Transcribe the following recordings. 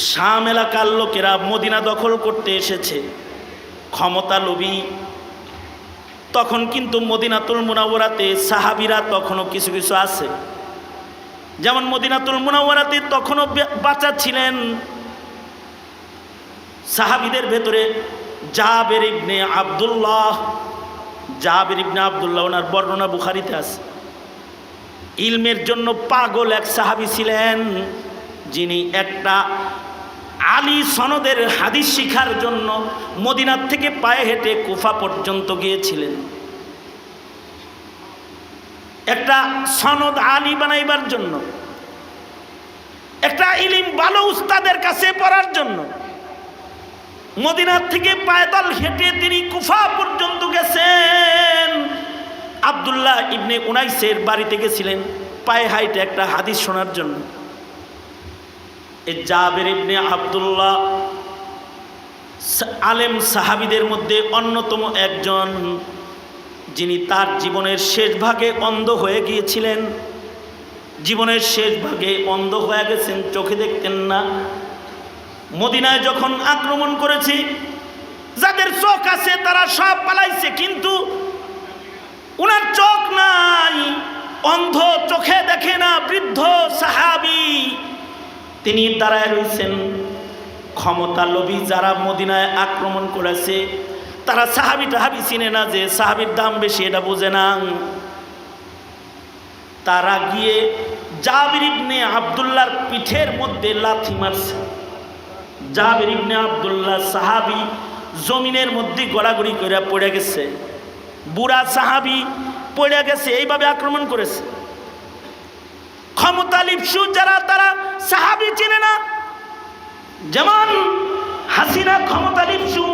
শাম এলাকার লোকেরা মদিনা দখল করতে এসেছে, ক্ষমতা লোভী। তখন কিন্তু মদিনাতুল মুনাওয়ারাতে সাহাবীরা তখনও কিছু কিছু আছে, যেমন মদিনাতুল মুনাওয়ারাতে তখনও বাঁচা ছিলেন সাহাবীদের ভেতরে জাবের ইবনে আব্দুল্লাহ। জাবের ইবনে আব্দুল্লাহ, ওনার বর্ণনা বুখারীতে আছে। ইলমের জন্য পাগল এক সাহাবী ছিলেন, যিনি একটা আলী সনদের হাদিস শিখার জন্য মদিনার থেকে পায়ে হেঁটে কুফা পর্যন্ত গিয়েছিলেন, একটা সনদ আলী বানাইবার জন্য, একটা ইলম ভালো উস্তাদের কাছে পড়ার জন্য মদিনার থেকে পায়দল হেঁটে তিনি কুফা পর্যন্ত গেছেন। আব্দুল্লাহ ইবনে উনাইসের বাড়িতে গেছিলেন পায়ে হাইটে একটা হাদিস শোনার জন্য। জাবের ইবনে আব্দুল্লাহ আলেম সাহাবীদের মধ্যে অন্যতম একজন, যিনি তার জীবনের শেষ ভাগে অন্ধ হয়ে গিয়েছিলেন। জীবনের শেষ ভাগে অন্ধ হয়ে গেছেন, চোখে দেখতেন না। মদিনায় যখন আক্রমণ করেছে, যাদের চোখ আছে তারা সব পালাইছে, কিন্তু উনার চোখ নাই, অন্ধ, চোখে দেখে না, বৃদ্ধ সাহাবী তিনি দাঁড়ায় রয়েছেন। ক্ষমতা লোভী যারা মদিনায় আক্রমণ করেছে তারা সাহাবী টাহাবি চিনে না, যে সাহাবীর দাম বেশি এটা বোঝে না। তারা গিয়ে জাবির ইবনে আব্দুল্লাহর পিঠের মধ্যে লাথি মারছে। জাবির ইবনে আব্দুল্লাহ সাহাবী জমিনের মধ্যে গড়াগড়ি করে পড়ে গেছে, বুড়া সাহাবী পড়ে গেছে, এইভাবে আক্রমণ করেছে। ক্ষমতা লিপ্সু যারা তারা সাহাবী চিনে না, যেমন হাসিনা ক্ষমতা লিপ্সু,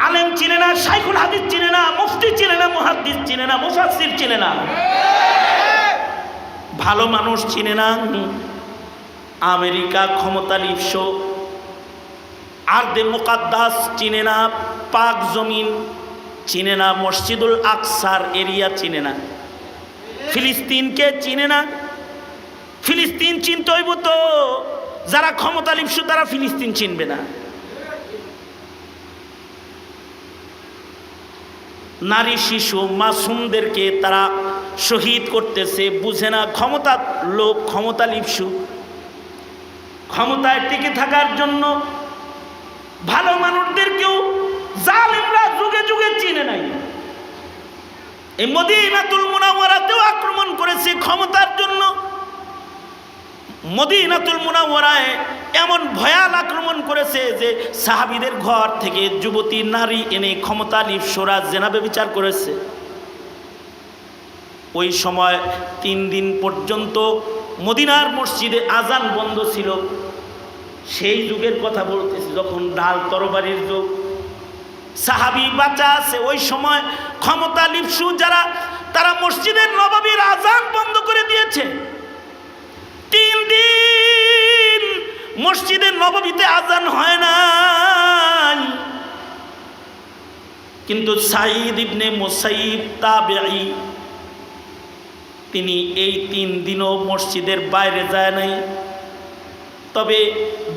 আলেম চিনে না, শাইখুল হাদিস চিনে না, মুফতি চিনে না, মুহাদ্দিস চিনে না, মুফাসসির চিনে না, ভালো মানুষ চিনে না। আমেরিকা ক্ষমতা লিপ্সু, আরদে মুকাদ্দাস চিনে না, পাক জমিন চিনে না, মসজিদুল আকসার এরিয়া চিনে না, ফিলিস্তিনকে চিনে না। ফিলিস্তিন চিনতে হইব তো, যারা ক্ষমতা লিপ্সু তারা ফিলিস্তিন চিনবে না। নারী শিশু মাসুমদেরকে তারা শহীদ করতেছে, বুঝে না। ক্ষমতা লোক, ক্ষমতা লিপ্সু, ক্ষমতায় টিকে থাকার জন্য ভালো মানুষদেরকেও জালেমরা যুগে যুগে চিনে নাই। এই মদিনাতুল মুনাওয়ারাতেও আক্রমণ করেছে ক্ষমতার জন্য। মদিনাতুল মুনাওয়ারায় এমন ভয়াল আক্রমণ করেছে যে সাহাবীদের ঘর থেকে যুবতী নারী এনে ক্ষমতা লিপ্সুরা জেনা ব্যভিচার করেছে। ওই সময় 3 দিন পর্যন্ত মদিনার মসজিদে আজান বন্ধ ছিল। সেই যুগের কথা বলতেছি, যখন ডাল তরবারির যুগ, সাহাবী বাঁচা আছে। ওই সময় ক্ষমতা লিপ্সু যারা তারা মসজিদের নববীর আজান বন্ধ করে দিয়েছে। 3 দিন মসজিদের নববীতে আজান হয় নাই। কিন্তু সাঈদ ইবনে মুসাইয়িব তাবেঈ, তিনি এই 3 দিনও মসজিদের বাইরে যায় নাই। তবে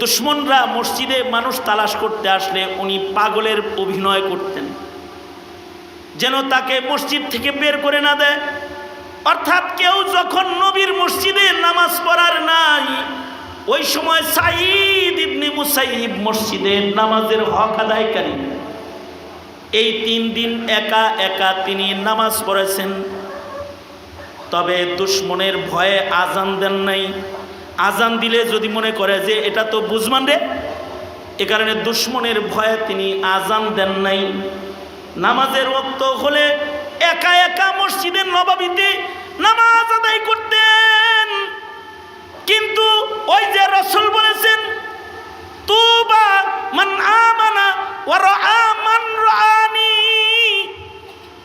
দুশমনরা মসজিদে মানুষ তালাশ করতে আসলে উনি পাগলের অভিনয় করতেন, যেন তাকে মসজিদ থেকে বের করে না দেয়। অর্থাৎ কেউ যখন নবীর মসজিদে নামাজ পড়ার নাই, ওই সময় সাঈদ ইবনে মুসাইয়িব মসজিদে নামাজের হক আদায়কারী। এই 3 দিন একা একা তিনি নামাজ পড়েছেন। তবে দুশমনের ভয়ে আজান দেন নাই। আজান দিলে যদি মনে করে যে এটা তো বুঝমান রে, এ কারণে দুশমনের ভয়ে তিনি আজান দেন নাই। নামাজের ওয়াক্ত হলে একা একা মসজিদের নববীতে নামাজ আদায় করতেন। কিন্তু ওই যে রাসূল বলেছেন, তুবা মান আমানা ওয়া রাআ মান রাআনি,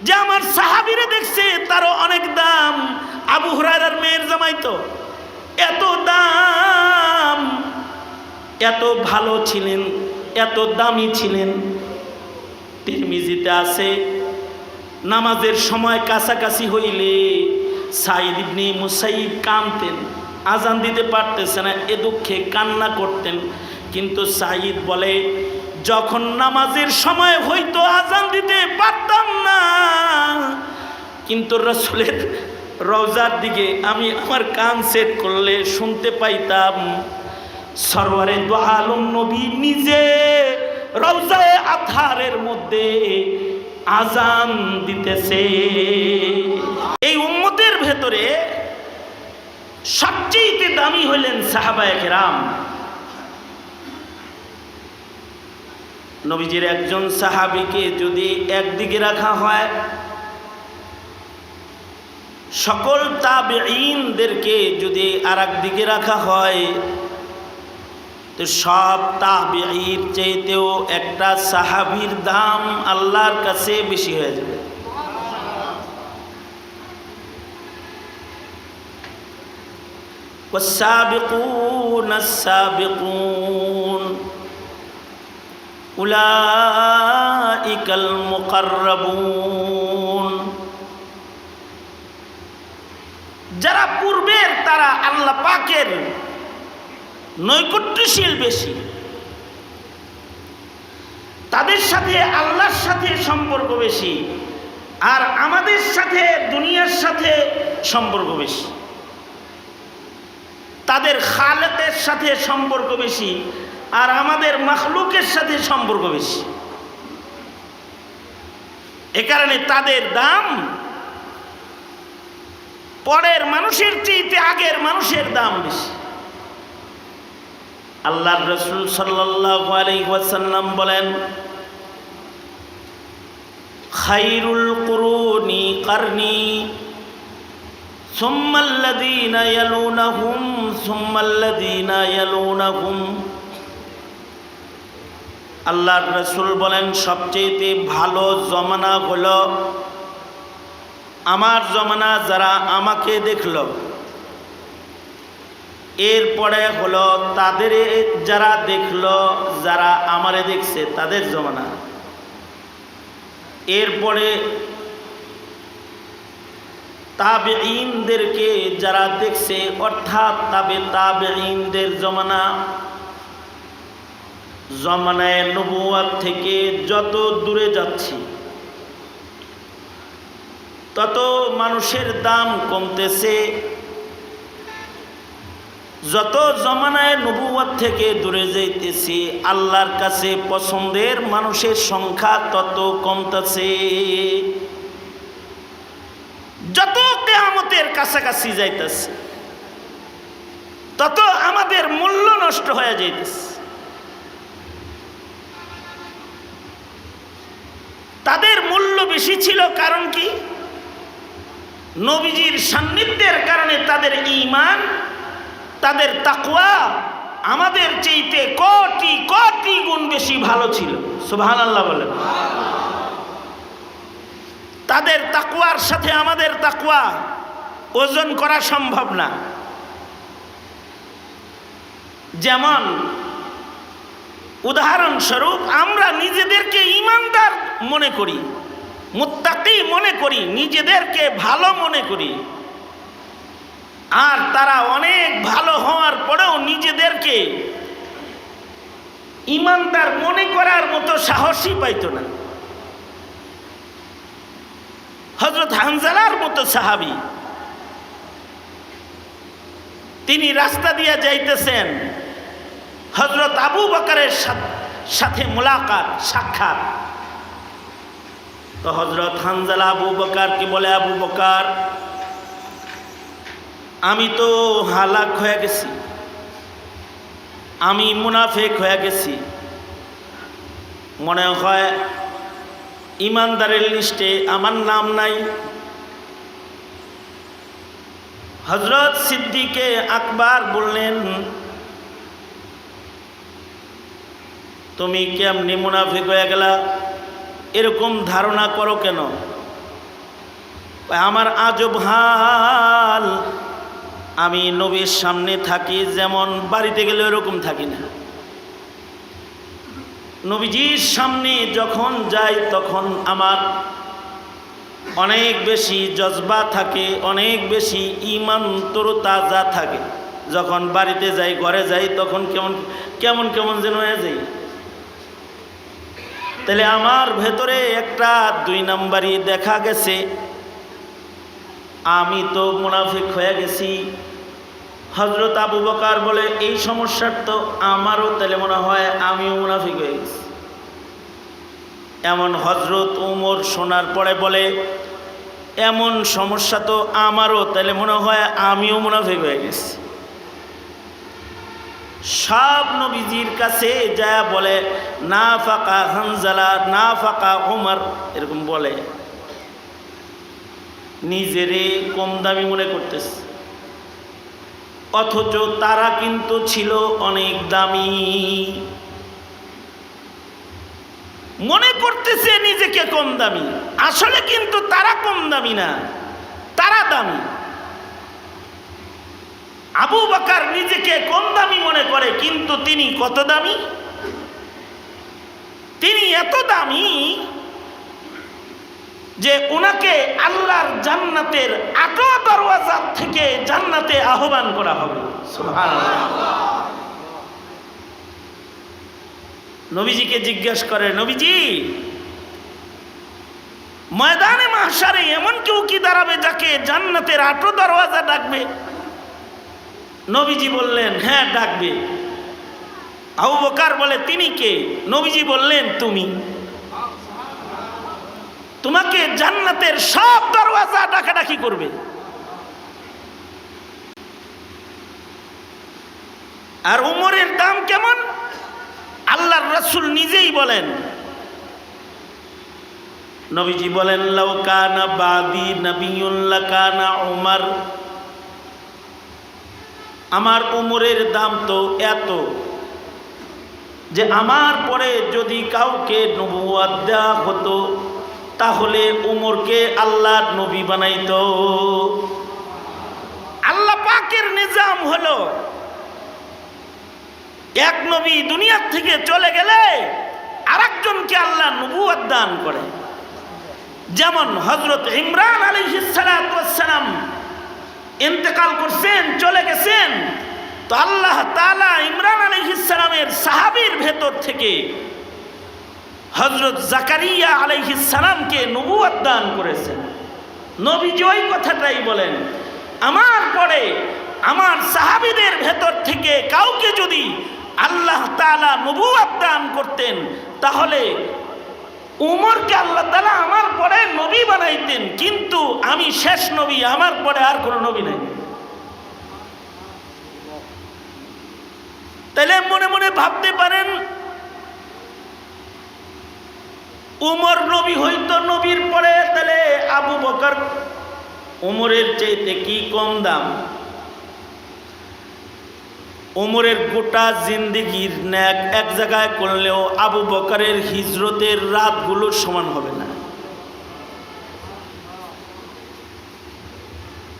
যে আমার সাহাবীরা দেখছে তারও অনেক দাম। আবু হুরায়রার মেয়ের জামাই তো এত দাম, এত ভালো ছিলেন, এত দামি ছিলেন। তিরমিজিতে আছে, নামাজের সময় কাছাকাছি হইলে সাঈদ ইবনে মুসাইয়িব কাঁদতেন, আজান দিতে পারতেছে না, এ দুঃখে কান্না করতেন। কিন্তু সাঈদ বলে, যখন নামাজের সময় হইতো আজান দিতে পারতাম না, কিন্তু রাসূলের রওজার দিকে আমি আমার কান সেট করলে শুনতে পাইতাম সরওয়ারে দু আলম নবী নিজে রওজায়ে আতহারের মধ্যে আজান দিতেছে। এই উম্মতের ভেতরে সবচেয়ে দামি হলেন সাহাবায়ে কেরাম। নবীজির একজন সাহাবীকে যদি একদিকে রাখা হয়, সকল তাবেঈনদেরকে যদি আরেক দিকে রাখা হয়, তো সব তাবেঈর চাইতেও একটা সাহাবীর দাম আল্লাহর কাছে বেশি হয়ে যাবে। والسابقون السابقون أولئك المقربون। যারা পূর্বের তারা আল্লাহ পাকের নৈকট্যশীল বেশি, তাদের সাথে আল্লাহর সাথে সম্পর্ক বেশি, আর আমাদের সাথে দুনিয়ার সাথে সম্পর্ক বেশি। তাদের খালেকের সাথে সম্পর্ক বেশি, আর আমাদের মাখলুকের সাথে সম্পর্ক বেশি। এ কারণে তাদের দাম পরের মানুষের চেয়ে আগের মানুষের দাম বেশি। আল্লাহর রাসূল সাল্লাল্লাহু আলাইহি ওয়াসাল্লাম বলেন, খায়রুল কুরুনি কারনি সুম্মাল্লাযীনা ইয়ালুনাহুম সুম্মাল্লাযীনা ইয়ালুনাহুম। আল্লাহর রাসূল বলেন, সবচেয়ে ভালো জমানা হলো আমার জমানা, যারা আমাকে দেখলো, এরপরে হলো তাদের যারা দেখলো, যারা আমারে দেখছে তাদের জমানা, এরপরে তাবেঈনদেরকে যারা দেখছে, অর্থাৎ তাবেঈনদের জমানা। জমানায়ে নবুয়ত থেকে যত দূরে যাচ্ছি তত মানুষের দাম কমতেছে, যত জমানায়ে নবুয়ত থেকে দূরে যাইতেছি আল্লাহর কাছে পছন্দের মানুষের সংখ্যা তত কমতেছে। যত কিয়ামতের কাছাকাছি যাইতেছে তত আমাদের মূল্য নষ্ট হয়ে যাইতেছে। তাদের মূল্য বেশি ছিল, কারণ কি? নবীজির সান্নিধ্যের কারণে তাদের ঈমান, তাদের তাকওয়া আমাদের চাইতে কোটি কোটি গুণ বেশি ভালো ছিল। সুবহানাল্লাহ বলেন। তাদের তাকওয়ার সাথে আমাদের তাকওয়া ওজন করা সম্ভব না। যেমন উদাহরণস্বরূপ আমরা নিজেদেরকে ঈমানদার মনে করি, মুত্তাকি মনে করি, নিজেদেরকে ভালো মনে করি, আর তারা অনেক ভালো হওয়ার পরেও নিজেদেরকে ঈমানদার মনে করার মতো সাহসই পাইত না। হযরত হানজালার মতো সাহাবী, তিনি রাস্তা দিয়ে যাইতেছেন, হযরত আবু বকরের সাথে মুলাকাত, সাক্ষাৎ। তো হযরত হানজালা আবু বকরকে বলে, আবু বকর, আমি তো হালাক হয়ে গেছি, আমি মুনাফিক হয়ে গেছি, মনে হয় ঈমানদারের লিস্টে আমার নাম নাই। হযরত সিদ্দিকে আকবর বললেন, তুমি কেমনি মুনাফিক হয়ে গেলা, এরকম ধারণা করো কেন? আমার আজব হাল, আমি নবীর সামনে থাকি যেমন বাড়িতে গেলে এরকম থাকি না। নবীজির সামনে যখন যাই তখন আমার অনেক বেশি জজবা থাকে, অনেক বেশি ঈমান তরতাজা থাকে। যখন বাড়িতে যাই, ঘরে যাই, তখন কেমন কেমন কেমন যেন হয়ে যাই। তাহলে আমার ভেতরে একটা 2 নাম্বারই দেখা গেছে, আমি তো মুনাফিক হয়ে গেছি। হযরত আবু বকর বলে, এই সমস্যার তো আমারও তাহলে মনে হয় আমিও মুনাফিক হয়ে গেছি। এমন হযরত ওমর শোনার পরে বলে, এমন সমস্যা তো আমারও, তাহলে মনে হয় আমিও মুনাফিক হয়ে গেছি। সব নবীজির কাছে যা বলে, না ফাকা হানজালা, না ফাকা ওমর, এরকম বলে, নিজেরে কম দামি মনে করতেছে, অথচ তারা কিন্তু ছিল অনেক দামি। মনে করতেছে নিজেকে কম দামি, আসলে কিন্তু তারা কম দামি না, তারা দামি। আবু বকর নিজেকে কম দামি মনে করে, কিন্তু তিনি কত দামি? তিনি এত দামি যে ওনাকে আল্লাহর জান্নাতের 8 দরওয়াজা থেকে জান্নাতে আহ্বান করা হবে। সুবহানাল্লাহ। নবীজিকে জিজ্ঞাসা করে, নবীজি, ময়দানে মাহশারে এমন কেউ কি দাঁড়াবে যাকে জান্নাতের 8 দরওয়াজা ডাকবে? নবীজি বললেন, হ্যাঁ ডাকবে। আবু বকর বলে, তিনি কে? নবীজি বললেন, তুমি। তোমাকে জান্নাতের সব দরওয়াজা ডাকাডাকি করবে। আর উমরের দাম কেমন? আল্লাহর রাসূল নিজেই বলেন, নবীজি বলেন, লাউ কানা বাদি নবিয়্যুন লাকানা উমর, আমার উমরের দাম তো এত যে আমার পরে যদি কাউকে নবুয়ত দেওয়া হতো তাহলে উমরকে আল্লাহর নবী বানাইতো। আল্লাহ পাকের নিজাম হলো, এক নবী দুনিয়ার থেকে চলে গেলে আরেকজনকে আল্লাহ নবুয়ত দান করে। যেমন হযরত ইমরান আলাইহিস সালাতু ওয়াস সালাম ইন্তেকাল করছেন, চলে গেছেন, তো আল্লাহ তাআলা ইমরান আলাইহিস সালামের সাহাবীর ভেতর থেকে হযরত জাকারিয়া আলাইহিস সালামকে নবুয়ত দান করেছেন। নবীজি ওই কথাটাই বলেন, আমার পরে আমার সাহাবীদের ভেতর থেকে কাউকে যদি আল্লাহ তাআলা নবুয়ত দান করতেন তাহলে উমরকে আল্লাহ তাআলা আমার পরে নবী বানাইতেন, কিন্তু আমি শেষ নবী, আমার পরে আর কোনো নবী নাই। তাহলে মনে মনে ভাবতে পারেন, উমর নবী হইতো নবীর পরে, তাহলে আবু বকর উমরের চাইতে কি কম দাম? উমরের গোটা জিন্দেগির ন্যাক এক জায়গায় করলেও আবু বকরের হিজরতের রাতগুলোর সমান হবে না।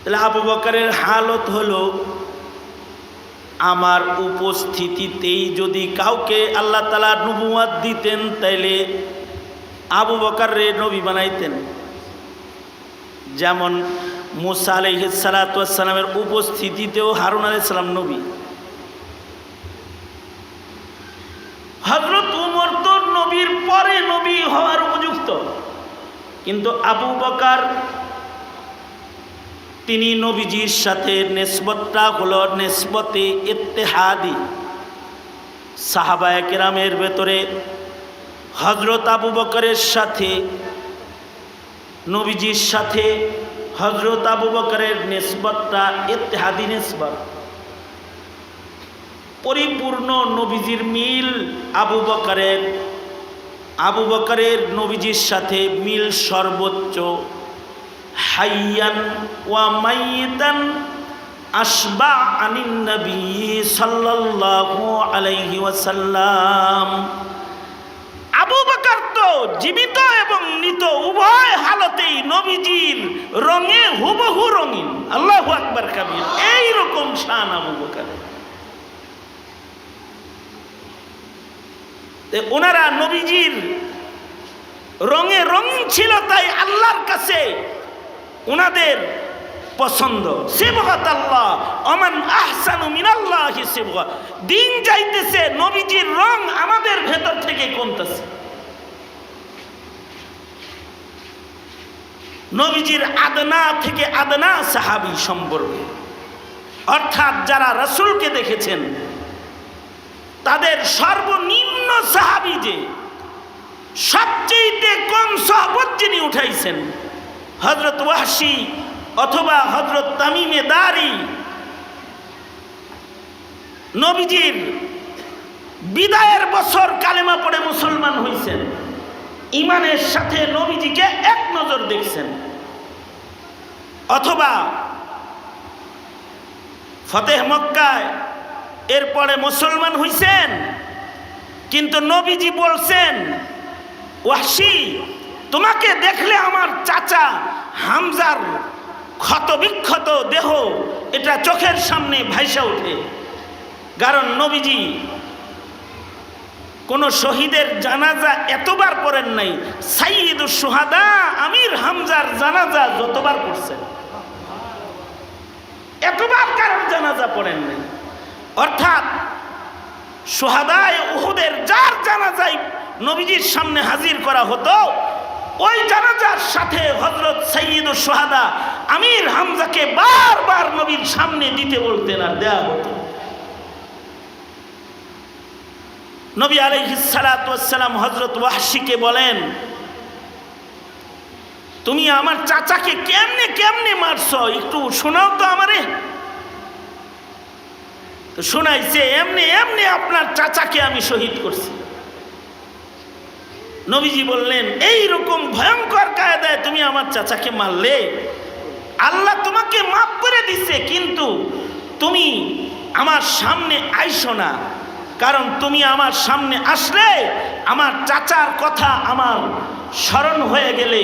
তাহলে আবু বকরের হালত হলো, আমার উপস্থিতিতেই যদি কাউকে আল্লাহ তাআলা নবুয়ত দিতেন তাইলে আবু বকররে নবী বানাইতেন। যেমন মুসা আলাইহিস সালাতু ওয়াস সালামের উপস্থিতিতেও হারুন আলাইহিস সালাম নবী। হযরত উমর তো নবীর পরে নবী হওয়ার উপযুক্ত, কিন্তু আবু বকর তিনি নবীজির সাথে নিসবতটা হলো নিসবতে ইত্তেহাদি। সাহাবায়ে কেরামের ভেতরে হযরত আবু বকরের সাথে নবীজির সাথে হযরত আবু বকরের নিসবতটা ইত্তেহাদি নিসবত, পরিপূর্ণ নবীজির মিল। আবু বকরের নবীজির সাথে মিল সর্বোচ্চ। হাইয়ান ওয়া মাইয়িতান আশবা আনিন নবী সাল্লাল্লাহু আলাইহি ওয়াসাল্লাম। আবু বকর তো জীবিত এবং মৃত উভয় হালতেই নবীজির রঙে হুবহু রঙিন। আল্লাহু আকবার কাবীর। এই রকম শান আবু বকরের। ওনারা নবীজির রঙে রঙিন ছিল, তাই আল্লাহর কাছে ওনাদের পছন্দ। সিবগাত আল্লাহ ওমান আহসানু মিনাল্লাহি সিবগা, দিন যাইতেছে, নবীজির রং আমাদের ভেতর থেকে কমতেছে। নবীজির আদনা থেকে আদনা সাহাবী সম্পর্কে, অর্থাৎ যারা রাসূলকে দেখেছেন তাদের সর্বনিম্ন সাহাবী যে সবচেয়ে কম সহবত যিনি উঠাইছেন, হযরত ওয়াহশী অথবা হযরত তামিমে দারি, নবীজির বিদায়ের বছর কালেমা পড়ে মুসলমান হয়েছেন, ইমানের সাথে নবীজিকে এক নজর দেখছেন। অথবা ফতেহ মক্কায় এরপরে মুসলমান হইছেন, কিন্তু নবীজি বলছেন, ওয়াহশী তোমাকে দেখলে আমার চাচা হামজার ক্ষতবিক্ষত দেহ এটা চোখের সামনে ভাইসা ওঠে। কারণ নবীজি কোন শহীদের জানাজা এতবার পড়েন নাই, সাইয়্যিদুশ শুহাদা আমির হামজার জানাজা যতবার পড়ছেন এতবার কারোর জানাজা পড়েন নাই। অর্থাৎ শুহাদায়ে উহুদের যার জানাজায় নবীজির সামনে হাজির করা হতো, ওই জানাজার সাথে হযরত সাইয়্যিদুশ শুহাদা আমির হামজাকে বারবার নবীর সামনে দিতে বলতেন আর দেয়া হতো। নবী আলাইহিস সালাতু ওয়াস সালাম হযরত ওয়াহশীকে বলেন, তুমি আমার চাচাকে কেমনে কেমনে মারছো, একটু শোনাও তো আমারে। তো শোনাইছে, এমনি এমনি আপনার চাচাকে আমি শহীদ করছি। নবীজি বললেন, এই রকম ভয়ঙ্কর কায়দায় তুমি আমার চাচাকে মারলে, আল্লাহ তোমাকে মাফ করে দিছে, কিন্তু তুমি আমার সামনে আইসো না, কারণ তুমি আমার সামনে আসলে আমার চাচার কথা আমার স্মরণ হয়ে গেলে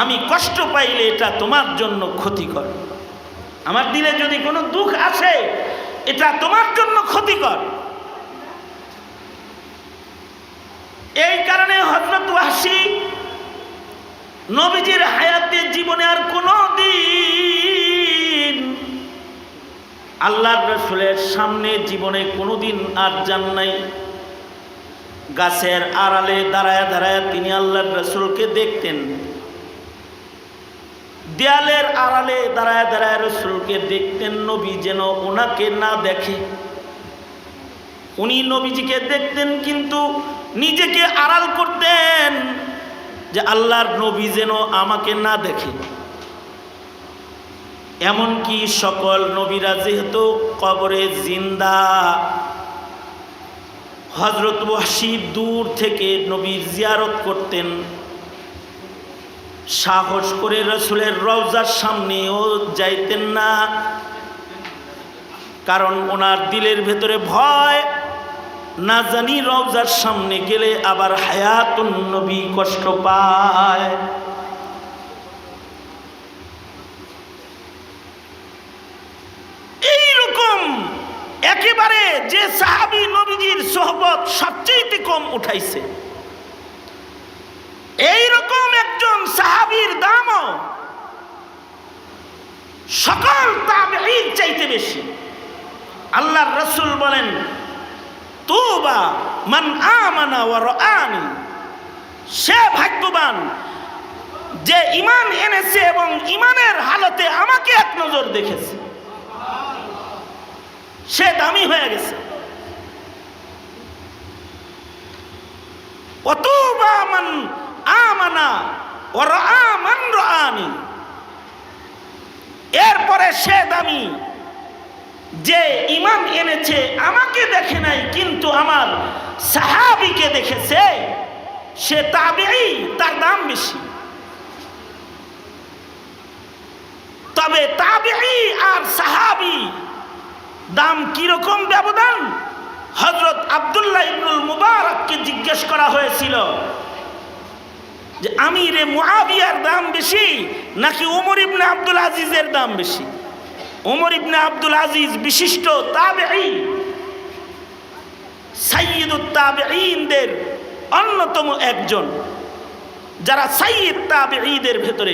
আমি কষ্ট পাইলে এটা তোমার জন্য ক্ষতিকর। আমার দিলে যদি কোনো দুঃখ আসে এটা তোমার জন্য ক্ষতিকর। এই কারণে হযরত ওয়াহশী নবীজির হায়াতে জীবনে আর কোনো দিন আল্লাহর রাসূলের সামনে জীবনে কোনোদিন আর যান নাই। গাছের আড়ালে দাঁড়ায় দাঁড়ায় তিনি আল্লাহর রাসূলকে দেখতেন, দেয়ালের আড়ালে দাঁড়ায় দাঁড়ায় রাসূলকে দেখতেন, নবী যেন ওনাকে না দেখে। উনি নবীজিকে দেখতেন কিন্তু নিজেকে আড়াল করতেন যে আল্লাহর নবী যেন আমাকে না দেখে। এমনকি সকল নবীরা যেহেতু কবরে জিন্দা, হযরত ওয়াহশী দূর থেকে নবীর জিয়ারত করতেন, সাহস করে রাসূলের রওজার সামনেও যাইতেন না, কারণ ওনার দিলের ভেতরে ভয়, না জানি রওজার সামনে গেলে আবার হায়াতুন নবী কষ্ট পায়। এইরকম একেবারে যে সাহাবী নবীজির সোহবত সবচেয়ে কম উঠাইছে, এইরকম একজন সাহাবীর দামও সকল তাবেঈর চাইতে বেশি। আল্লাহর রাসূল বলেন, তুবা মান আমানা ওয়া রাআনি, সে ভাগ্যবান যে ঈমান এনেছে এবং ঈমানের হালতে আমাকে এক নজর দেখেছে, সে দামি হয়ে গেছে। ওয়া তুবা মান আমানা ওয়া রাআ মান রাআনি, এরপরে সে দামি যে ঈমান এনেছে আমাকে দেখে নাই কিন্তু আমার সাহাবীকে দেখেছে, সে তাবেঈ, তার দাম বেশি। তবে তাবেঈ আর সাহাবী দাম কিরকম ব্যবধান? হযরত আব্দুল্লাহ ইবনুল মুবারককে জিজ্ঞেস করা হয়েছিল যে আমিরে মুআবিয়ার দাম বেশি নাকি ওমর ইবনে আব্দুল আজিজের দাম বেশি? ওমর ইবনে আব্দুল আজিজ বিশিষ্ট তাবেঈ, সাইয়্যিদুত তাবেঈনদের অন্যতম একজন, যারা সাইয়্যিদ তাবেঈদের ভেতরে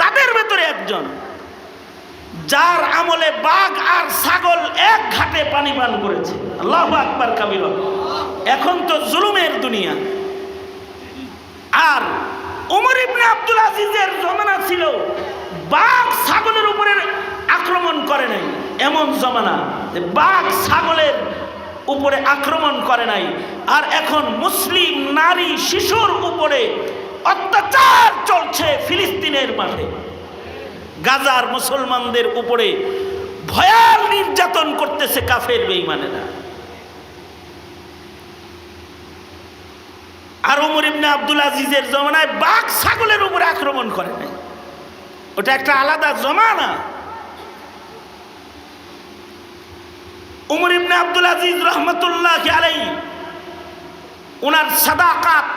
তাদের ভেতরে একজন, যার আমলে বাঘ আর ছাগল এক ঘাটে পানি পান করেছে। আল্লাহু আকবার কাবীরা। এখন তো জুলুমের দুনিয়া। আর ওমর ইবনে আব্দুল আজিজের জমানা ছিল বাঘ ছাগলের উপরে আক্রমণ করে নাই, এমন জমানা যে বাঘ ছাগলের উপরে আক্রমণ করে নাই। আর এখন মুসলিম নারী শিশুর উপরে অত্যাচার চলছে ফিলিস্তিনের মাঠে। গাজার মুসলমানদের উপরে ভয়াল নির্যাতন করতেছে কাফের বেঈমানেরা। আর ওমর ইবনে আব্দুল আজিজের জমানায় বাঘ ছাগলের উপরে আক্রমণ করে নাই, ওটা একটা আলাদা জমানা। ওমর ইবনে আব্দুল আজিজ রহমতুল্লাহি আলাইহি ওনার সাদাকাত,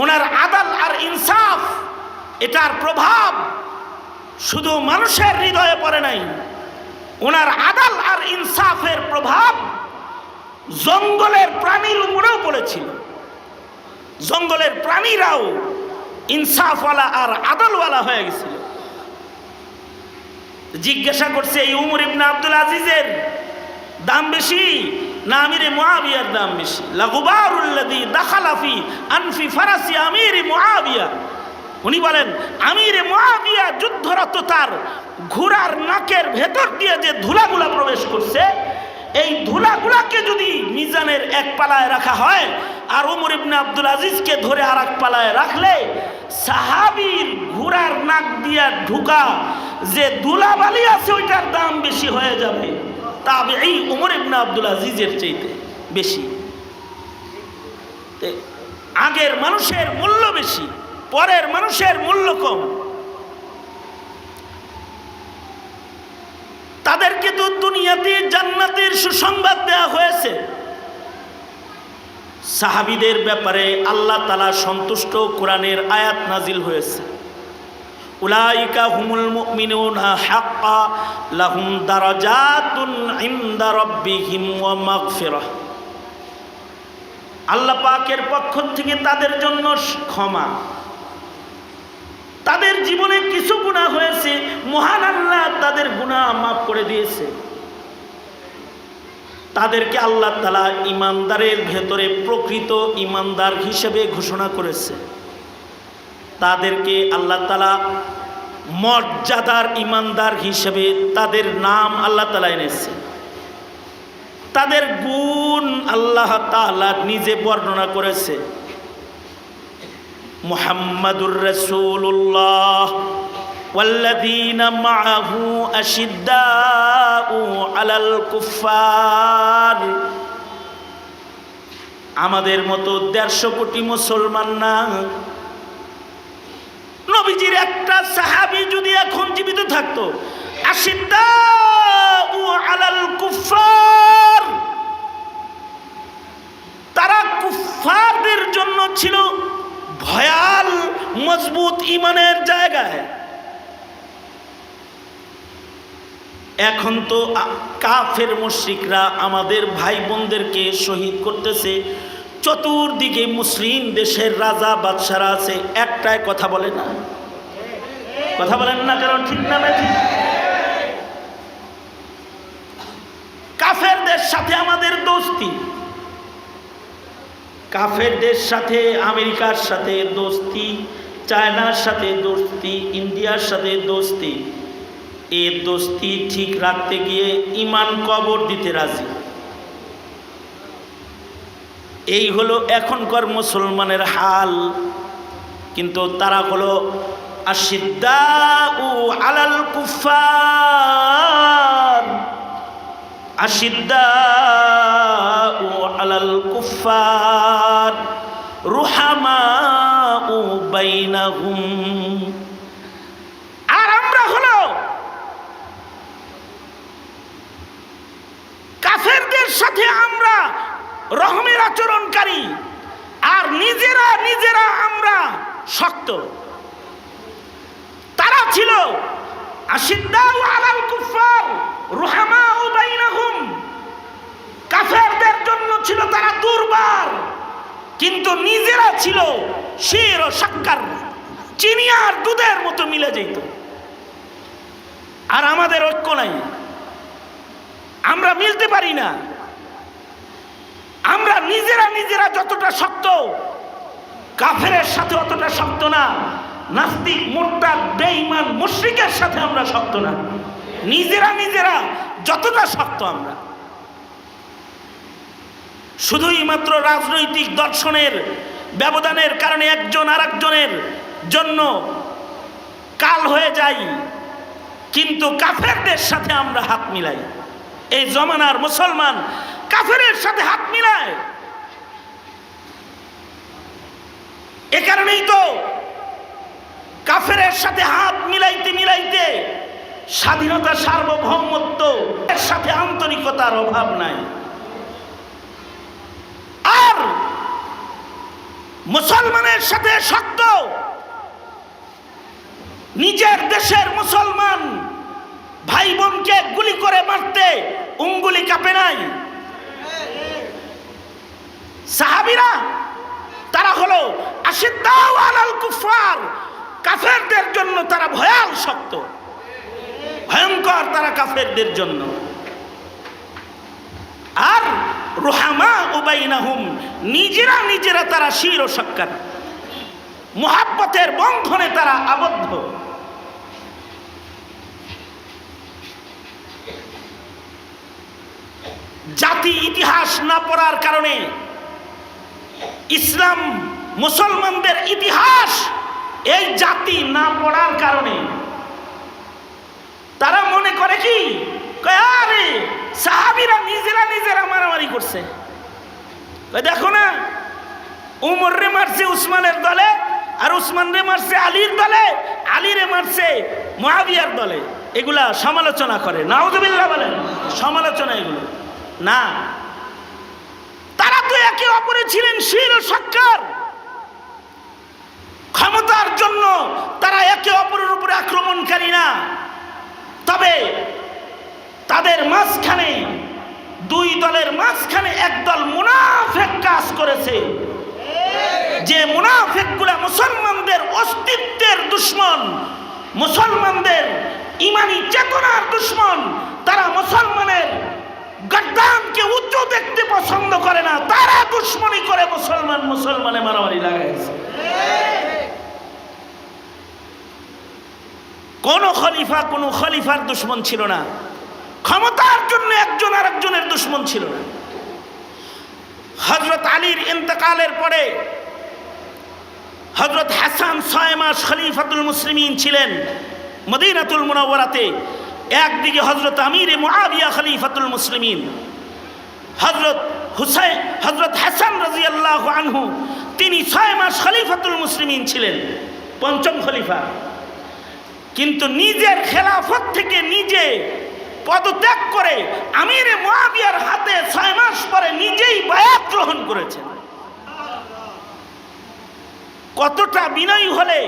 ওনার আদল আর ইনসাফ, এটার প্রভাব শুধু মানুষের হৃদয়ে পড়ে নাই, ওনার আদল আর ইনসাফের প্রভাব জঙ্গলের প্রাণীর উপরেও পড়েছিল। জঙ্গলের প্রাণীরাও ইনসাফওয়ালা আর আদলওয়ালা হয়ে গেছিল। জিজ্ঞাসা করছে এই ওমর ইবনে আব্দুল আজিজের দাম বেশি না আমিরে মুআবিয়ার দাম বেশি? লাগুবারুল্লাযী দাখালা ফি আনফি ফারাসি আমিরে মুআবিয়া। উনি বলেন আমিরে মুআবিয়া যুদ্ধরত তার ঘোড়ার নাকের ভেতর দিয়ে যে ধুলাগুলা প্রবেশ করছে, এই ধুলাগুলাকে যদি মিজানের এক পালায় রাখা হয় আর ওমর ইবনে আব্দুল আজিজকে ধরে আর এক পালায় রাখলে সাহাবীর ঘোড়ার নাক দিয়া ঢুকা যে ধুলাবালি আছে ওইটার দাম বেশি হয়ে যাবে, তবে এই ওমর ইবনে আব্দুল আজিজের চাইতে বেশি। আগের মানুষের মূল্য বেশি, পরের মানুষের মূল্য কম। তাদেরকে তো দুনিয়াতে জান্নাতের সুসংবাদ দেওয়া হয়েছে। সাহাবীদের ব্যাপারে আল্লাহ তাআলা সন্তুষ্ট, কোরআনের আয়াত নাজিল হয়েছে, উলাইকা হুমুল মুমিনুনা হাক্কা লাহুম দারাজাতুন ইনদা রাব্বিহিম ওয়া মাগফিরাহ। আল্লাহ পাকের পক্ষ থেকে তাদের জন্য ক্ষমা। তাদের জীবনে কিছু গুনাহ হয়েছে, মহান আল্লাহ তাদের গুনাহ মাফ করে দিয়েছে। তাদেরকে আল্লাহ তাআলা ইমানদারের ভেতরে প্রকৃত ইমানদার হিসেবে ঘোষণা করেছে। তাদেরকে আল্লাহ তাআলা মর্যাদার ইমানদার হিসেবে তাদের নাম আল্লাহ তাআলা এনেছে। তাদের গুণ আল্লাহ তাআলা নিজে বর্ণনা করেছে। মুহাম্মাদুর রাসূলুল্লাহ ওয়াল্লাযীনা মাআহু আশিদ্দাউ আলাল কুফফার। আমাদের মতো 150 কোটি মুসলমান না, নবীজির একটা সাহাবী যদি এখন জীবিত থাকতো, আশিদ্দাউ আলাল কুফফার, তারা কুফফারদের জন্য ছিল ভয়াল মজবুত ইমানের জায়গায়। এখন তো কাফের মুশরিকরা আমাদের ভাই বোনদেরকে শহীদ করতেছে, চতুর্দিকে মুসলিম দেশের রাজা বাদশারা আছে, একটাই কথা বলে না। কথা বলেন না, কারণ ঠিক না ঠিক। কাফেরদের সাথে আমাদের দোস্তি, কাফেরদের সাথে আমেরিকার সাথে দোস্তি, চায়নার সাথে দোস্তি, ইন্ডিয়ার সাথে দোস্তি। এই দোস্তি ঠিক রাখতে গিয়ে ইমান কবর দিতে রাজি। এই হলো এখনকার মুসলমানের হাল। কিন্তু তারা হলো আশিদ্দাউ আলাল কুফফার, আশিদ্দাউ আলাল কুফফার রুহামাউ বাইনাহুম। আর আমরা হলো কাফেরদের সাথে আমরা রহমের আচরণকারী, আর নিজেরা আমরা শক্ত। তারা ছিল আশিদ্দাউ আলাল কুফফার রুহামাউ বাইনাহুম, কাফেরদের জন্য ছিল তারা দুর্বার, কিন্তু নিজেরা ছিল শির ও শক্কর, চিনি আর দুধের মতো মিলে যেত। আর আমাদের ঐক্য নাই, আমরা মিলতে পারি না। আমরা নিজেরা যতটা শক্ত, কাফেরের সাথে অতটা শক্ত না। নাস্তিক, মুরতাদ, বেঈমান, মুশরিকের সাথে আমরা শক্ত না। নিজেরা যতটা শক্ত আমরা, শুধুই মাত্র রাজনৈতিক দর্শনের ব্যবধানের কারণে একজন আরেকজনের জন্য কাল হয়ে যাই, কিন্তু কাফেরদের সাথে আমরা হাত মিলাই। এই জমানার মুসলমান কাফেরের সাথে হাত মিলায়। এ কারণেই তো কাফেরের সাথে হাত মিলাইতে স্বাধীনতা, সার্বভৌমত্ব এর সাথে আন্তরিকতার অভাব নাই। আর মুসলমানের সাথে শক্ত, নিজের দেশের মুসলমান ভাই বোনকে গুলি করে মারতে উঙ্গুলি কাঁপে নাই। সাহাবীরা তারা হলো আশিদ্দাউ আলাল কুফার, কাফেরদের জন্য তারা ভয়াল শক্ত, ভয়ঙ্কর তারা কাফেরদের জন্য। আর রুহামা বাইনাহুম, নিজেরা তারা শির ও সাক্কাত, মুহাব্বতের বন্ধনে তারা আবদ্ধ। জাতি ইতিহাস না পড়ার কারণে, ইসলাম মুসলমানদের ইতিহাস এই জাতি না পড়ার কারণে তারা মনে করে কি, আরে সাহাবীরা নিজেরা মারামারি করছে। দেখো না, উমর রে মারছে উসমানের দলে, আর উসমান রে মারছে আলীর দলে, আলী রে মারছে মুআবিয়ার দলে। এগুলা সমালোচনা করে, নাউযুবিল্লাহ বলেন, সমালোচনা এগুলো না। তারা তো একে অপরে ছিলেন শির ও সাক্কার। ক্ষমতার জন্য তারা একে অপরের উপরে আক্রমণকারী না। তবে তাদের মাঝখানে, দুই দলের মাঝখানে একদল মুনাফিক কাজ করেছে, যে মুনাফিকগুলা মুসলমানদের অস্তিত্বের দুশমন, মুসলমানদের ইমানি চেতনার দুশমন। তারা মুসলমানের গদ্দামকে উঁচু দেখতে পছন্দ করে না, তারা দুশমনী করে মুসলমানে মারামারি লাগাইছে। কোন খলিফার দুশমন ছিল না, ক্ষমতার জন্য একজন আরেকজনের দুশমন ছিল না। হযরত আলীর ইন্তেকালের পরে হযরত হাসান 6 মাস খলিফাতুল মুসলিমিন ছিলেন মদিনাতুল মুনাওয়ারাতে। একদিকে হযরত আমিরে মুআবিয়া খলিফাতুল মুসলিমিন, হযরত হাসান রাদিয়াল্লাহু আনহু তিনি 6 মাস খলিফাতুল মুসলিমিন ছিলেন, পঞ্চম খলিফা। কিন্তু নিজের খেলাফত থেকে নিজে পদত্যাগ করে আমিরে মুআবিয়ার হাতে 6 মাস পরে নিজেই বায়াত গ্রহণ করেছেন। কতটা বিনয়ী হলে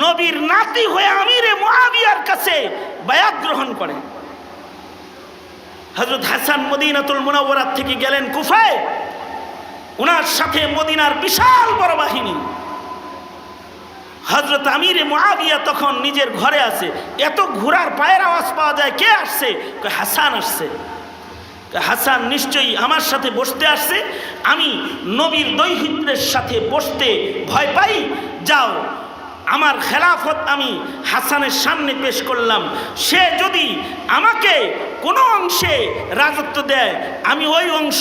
নবীর নাতি হয়ে আমিরে মুআবিয়ার কাছে বায়াত গ্রহণ করে। হযরত হাসান মদিনাতুল মুনাওয়ারা থেকে গেলেন কুফায়, ওনার সাথে মদিনার বিশাল বড় বাহিনী। হযরত আমিরে মুআবিয়া তখন নিজের ঘরে আছে, এত ঘোড়ার পায়ের আওয়াজ পাওয়া যায়, কে আসছে? হাসান আসছে। হাসান নিশ্চয়ই আমার সাথে বসতে আসছে, আমি নবীর দৌহিত্রের সাথে বসতে ভয় পাই, যাও আমার খেলাফত আমি হাসানের সামনে পেশ করলাম, সে যদি আমাকে কোনো অংশে রাজত্ব দেয় আমি ওই অংশ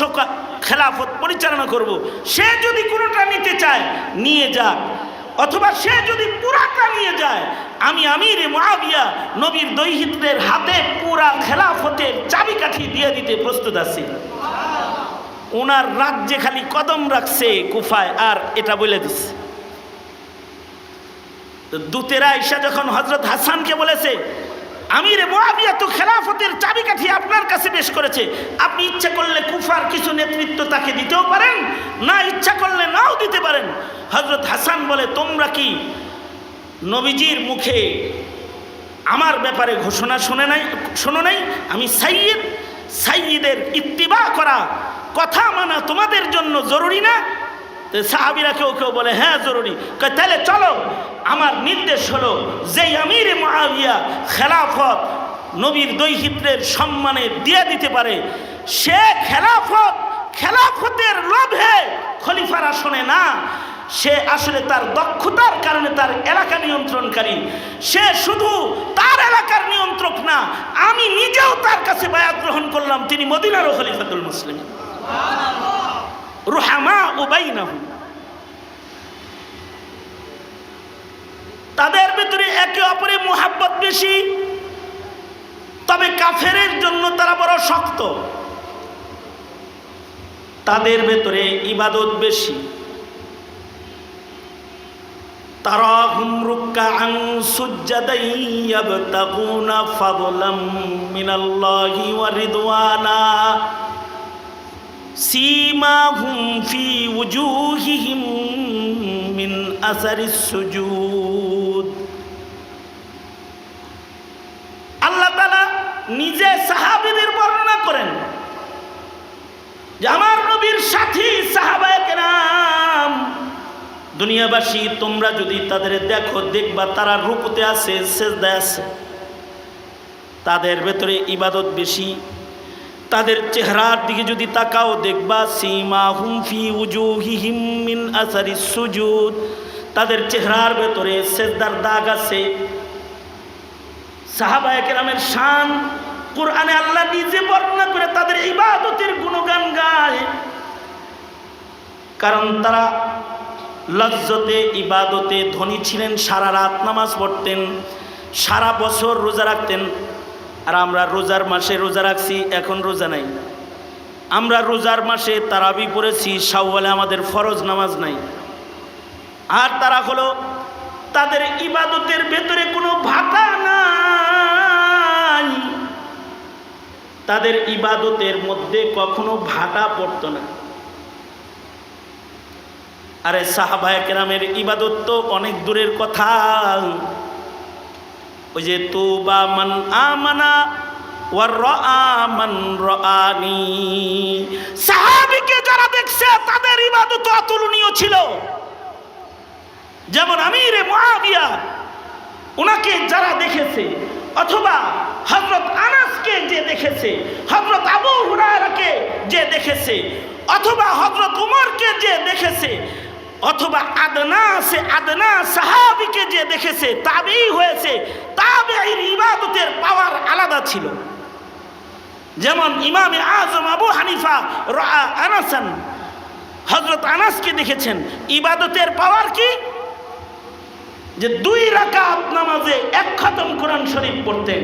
খেলাফত পরিচালনা করব, সে যদি কোনোটা নিতে চায় নিয়ে যাক, অথবা সে যদি পুরাটা নিয়ে যায়, আমি আমিরে মুআবিয়া নবীর দৌহিত্রের হাতে পুরা খেলাফতের চাবিকাঠি দিয়ে দিতে প্রস্তুত আছি। ওনার রাজ্যে খালি কদম রাখছে কুফায়, আর এটা বলে দিচ্ছে। দূতেরা ঈশা যখন হযরত হাসানকে বলেছে, আমিরে মুআবিয়া তো খেলাফতের চাবিকাঠি আপনার কাছে পেশ করেছে, আপনি ইচ্ছা করলে কুফার কিছু নেতৃত্ব তাকে দিতেও পারেন, না ইচ্ছা করলে নাও দিতে পারেন। হযরত হাসান বলে, তোমরা কি নবীজির মুখে আমার ব্যাপারে ঘোষণা শোনো নাই? আমি সাইয়্যিদের ইত্তিবা করা, কথা মানা তোমাদের জন্য জরুরি না? সাহাবীরা কেউ বলে হ্যাঁ জরুরি। তাহলে চলো, আমার নির্দেশ হলো যেই আমিরে মুআবিয়া খেলাফত নবীর দৌহিত্রের সম্মানে দিয়ে দিতে পারে, সে খেলাফতের লোভে খলিফার আসনে না, সে আসলে তার দক্ষতার কারণে তার এলাকা নিয়ন্ত্রণকারী। সে শুধু তার এলাকার নিয়ন্ত্রক না, আমি নিজেও তার কাছে বায়াত গ্রহণ করলাম, তিনি মদিনার খলিফাতুল মুসলিমিন। রুহামা বাইনাহুম, তাদের ভিতরে একে অপরে মুহাব্বত বেশি, তবে কাফেরের জন্য তারা বড় শক্ত। তাদের ভেতরে ইবাদত বেশি। তারাহুম রুকআন সুজদান ইয়াবতাগুনা ফাদলাম মিনাল্লাহি ওয়া রিদওয়ানা সীমাহুম ফি ওয়ুজুহিহিম মিন আসারিস সুজুদ। আল্লাহ তাআলা নিজে সাহাবীদের বর্ণনা করেন যে আমার নবীর সাথী সাহাবায়ে কেরাম, দুনিয়াবাসী তোমরা যদি তাদের দেখো, দেখবা তারা রুকুতে আছে, সেজদায় আছে, তাদের ভেতরে ইবাদত বেশি। তাদের চেহারার দিকে যদি তাকাও, দেখবা সীমাহুম ফি উজুহিহিম মিন আসারিস সুজুদ, তাদের চেহারার ভেতরে সেজদার দাগ আছে। সাহাবায়ে কেরামের শান কুরআনে আল্লাহ নিজে বর্ণনা করে তাদের ইবাদতের গুণগান গায়, কারণ তারা লজ্জতে ইবাদতে ধনী ছিলেন, সারা রাত নামাজ পড়তেন, সারা বছর রোজা রাখতেন। আর আমরা রোজার মাসে রোজা রাখছি, এখন রোজা নাই। আমরা রোজার মাসে তারাবি পড়েছি, শাওয়ালে আমাদের ফরজ নামাজ নাই। আর তারা হলো তাদের ইবাদতের ভেতরে কোনো ভাটা নাই, তাদের ইবাদতের মধ্যে কখনো ভাটা পড়তো না। আরে সাহাবায়ে কেরামের ইবাদত তো অনেক দূরের কথা। ওই যে তুবা মান আমানা ওয়া রাআ মান রাআনি, সাহাবীকে যারা দেখছে তাদের ইবাদত অতুলনীয় ছিল। যেমন আমিরে মুআবিয়া, ওনাকে যারা দেখেছে, অথবা হযরত আনাসকে যে দেখেছে, হযরত আবু হুরায়রাকে যে দেখেছে, অথবা হযরত উমরকে যে দেখেছে, অথবা আদনা সাহাবীকে যে দেখেছে, তাবেঈ হয়েছে, তাবেঈর ইবাদতের পাওয়ার আলাদা ছিল। যেমন ইমামে আজম আবু হানিফা রাআ আনাসান, হযরত আনাসকে দেখেছেন, ইবাদতের পাওয়ার কি, যে 2 রাকাত নামাজে 1 খতম কোরআন শরীফ পড়তেন।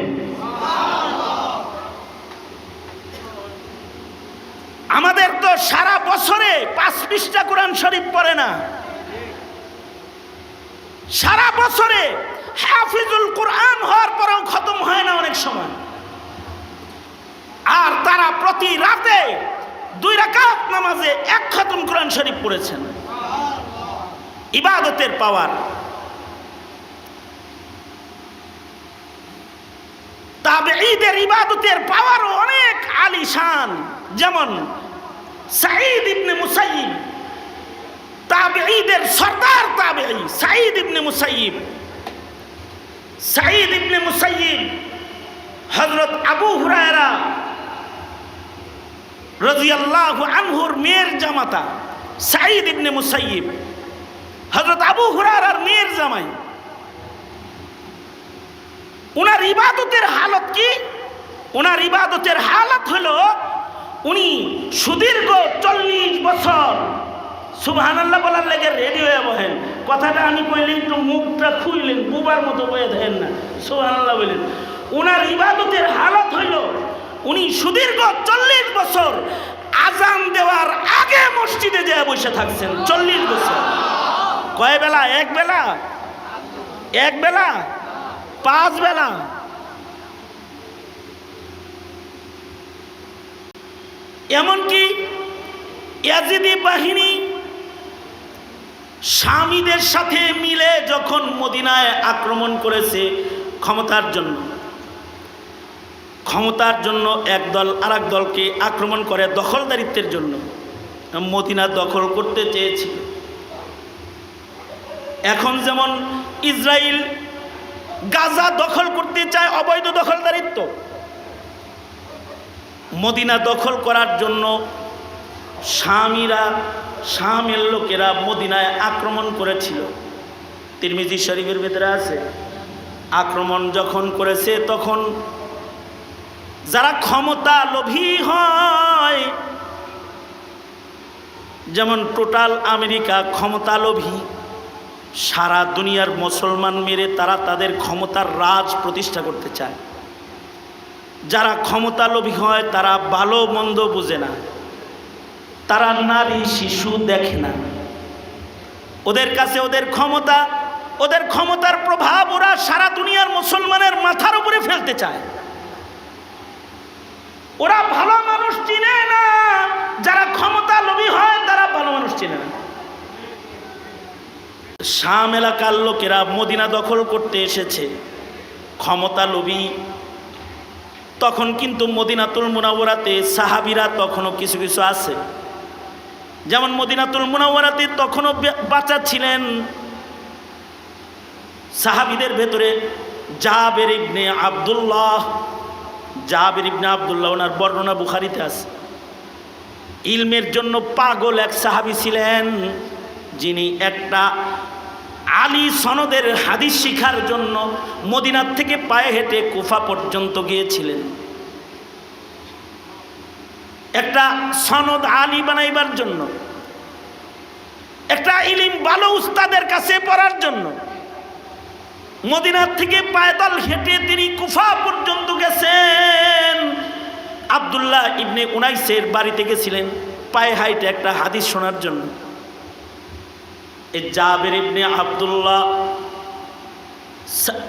আমাদের তো সারা বছরে 5 পৃষ্ঠা কোরআন শরীফ পড়ে না, সারা বছরে হাফিজুল কোরআন হওয়ার পরেও খতম হয় না অনেক সময়। আর তারা প্রতি রাতে 2 রাকাত নামাজে 1 খতম কোরআন শরীফ পড়েছেন। ইবাদতের পাওয়ার। তাবেঈদের ইবাদতের পাওয়ারও অনেক আলিশান। যেমন সাঈদ ইবনে মুসাইয়িব, তাবেঈদের সরদার তাবেঈ সাঈদ ইবনে মুসাইয়িব, হযরত আবু হুরায়রা রাদিয়াল্লাহু আনহুর মেয়ের জামাতা সাঈদ ইবনে মুসাইয়িব, হযরত আবু হুরায়রার মেয়ের জামাই। উনার ইবাদতের হালত কি? উনার ইবাদতের হালত হলো উনি সুদীর্ঘ 40 বছর, সুবহানাল্লাহ বলার লেগে রেডি হয়ে বহেন। কথাটা আমি কইলে একটু মুখটা খুইলেন, বুবার মতো বয়ে দেন না, সুবহানাল্লাহ বলেন। উনার ইবাদতের হালত হইল উনি সুদীর্ঘ 40 বছর আজান দেওয়ার আগে মসজিদে যেয়ে বসে থাকছেন। 40 বছর। কয় বেলা? 1 বেলা, 1 বেলা, 5 বেলা। এমনকি ইয়াজিদি বাহিনী শামীদের সাথে মিলে যখন মদিনায় আক্রমণ করেছে ক্ষমতার জন্য এক দল আরেক দলকে আক্রমণ করে দখলদারিত্বের জন্য, মদিনা দখল করতে চেয়েছিল। এখন যেমন ইসরায়েল গাজা দখল করতে চায়, অবৈধ দখলদারিত্ব। মদিনা দখল করার জন্য শামের লোকেরা মদিনায় আক্রমণ করেছিল। তিরমিজি শরীফের ভিতরে আছে। আক্রমণ যখন করেছে তখন যারা ক্ষমতা লোভী হয়, যেমন টোটাল আমেরিকা ক্ষমতা লোভী, সারা দুনিয়ার মুসলমান মেরে তারা তাদের ক্ষমতার রাজ প্রতিষ্ঠা করতে চায়। যারা ক্ষমতা লোভী হয় তারা ভালো মন্দ বুঝে না, তারা নারী শিশু দেখে না। ওদের কাছে ওদের ক্ষমতার প্রভাব ওরা সারা দুনিয়ার মুসলমানের মাথার উপরে ফেলতে চায়। ওরা ভালো মানুষ চিনে না, যারা ক্ষমতা লোভী হয় তারা ভালো মানুষ চিনে না। শাম এলাকার লোকেরা মদিনা দখল করতে এসেছে, ক্ষমতা লোভী। তখন কিন্তু মদিনাতুল মুনাওয়ারাতে সাহাবীরা তখনও কিছু কিছু আছে, যেমন মদিনাতুল মুনাওয়ারাতে তখনও বাচ্চা ছিলেন সাহাবীদের ভেতরে জাবের ইবনে আব্দুল্লাহ। ওনার বর্ণনা বুখারীতে আছে। ইলমের জন্য পাগল এক সাহাবী ছিলেন, যিনি একটা আলী সনদের হাদিস শিখার জন্য মদিনার থেকে পায়ে হেঁটে কুফা পর্যন্ত গিয়েছিলেন, একটা সনদ আলী বানাইবার জন্য, একটা ইলম ভালো উস্তাদের কাছে পড়ার জন্য। মদিনার থেকে পায়দল হেঁটে তিনি কুফা পর্যন্ত গেছেন। আব্দুল্লাহ ইবনে উনাইসের বাড়িতে গেছিলেন পায়ে হাইটে একটা হাদিস শোনার জন্য। এই জাবের ইবনে আব্দুল্লাহ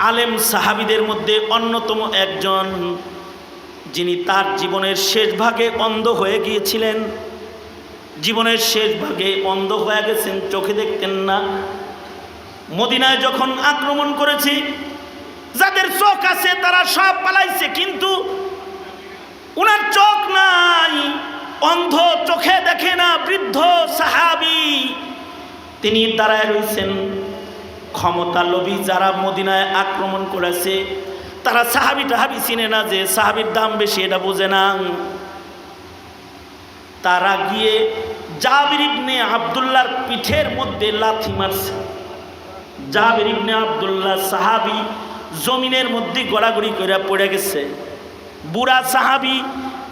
আলেম সাহাবীদের মধ্যে অন্যতম একজন, যিনি তার জীবনের শেষ ভাগে অন্ধ হয়ে গিয়েছিলেন। জীবনের শেষ ভাগে অন্ধ হয়ে গেছেন, চোখে দেখতেন না। মদিনায় যখন আক্রমণ করেছে, যাদের চোখ আছে তারা সব পালাইছে, কিন্তু উনার চোখ নাই, অন্ধ, চোখে দেখে না, বৃদ্ধ সাহাবী তিনি দাঁড়ায় রয়েছেন। ক্ষমতা লোভী যারা মদিনায় আক্রমণ করেছে তারা সাহাবী টাহাবি চিনে না, যে সাহাবীর দাম বেশি এটা বোঝে না। তারা গিয়ে জাবির ইবনে আব্দুল্লাহর পিঠের মধ্যে লাথি মারছে। জাবির ইবনে আব্দুল্লাহ সাহাবী জমিনের মধ্যে গড়াগড়ি করে পড়ে গেছে, বুড়া সাহাবী